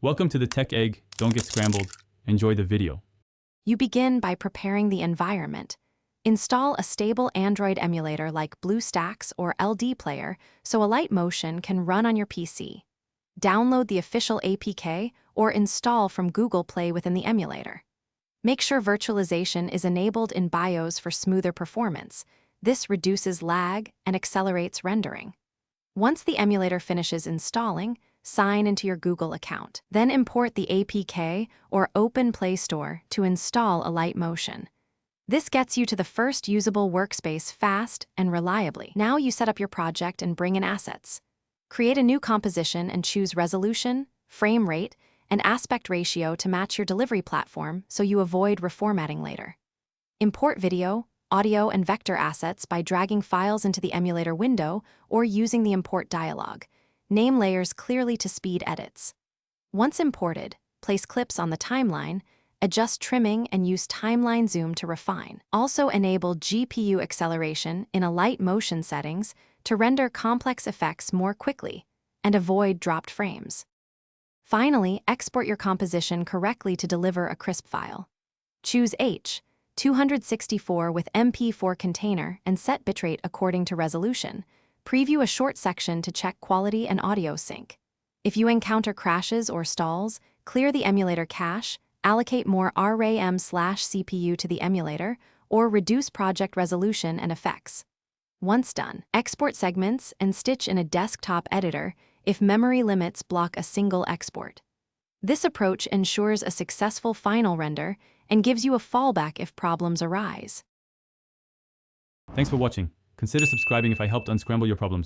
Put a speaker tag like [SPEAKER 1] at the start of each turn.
[SPEAKER 1] Welcome to the Tech Egg. Don't get scrambled. Enjoy the video.
[SPEAKER 2] You begin by preparing the environment. Install a stable Android emulator like BlueStacks or LD Player so Alight Motion can run on your PC. Download the official APK or install from Google Play within the emulator. Make sure virtualization is enabled in BIOS for smoother performance. This reduces lag and accelerates rendering. Once the emulator finishes installing, sign into your Google account. Then import the APK or open Play Store to install Alight Motion. This gets you to the first usable workspace fast and reliably. Now you set up your project and bring in assets. Create a new composition and choose resolution, frame rate, and aspect ratio to match your delivery platform so you avoid reformatting later. Import video, audio, and vector assets by dragging files into the emulator window or using the import dialog. Name layers clearly to speed edits. Once imported, place clips on the timeline, adjust trimming, and use timeline zoom to refine. Also enable GPU acceleration in Alight Motion settings to render complex effects more quickly and avoid dropped frames. Finally, export your composition correctly to deliver a crisp file. Choose H.264 with MP4 container and set bitrate according to resolution. Preview a short section to check quality and audio sync. If you encounter crashes or stalls, clear the emulator cache, allocate more RAM/CPU to the emulator, or reduce project resolution and effects. Once done, export segments and stitch in a desktop editor if memory limits block a single export. This approach ensures a successful final render and gives you a fallback if problems arise.
[SPEAKER 1] Thanks for watching. Consider subscribing if I helped unscramble your problems.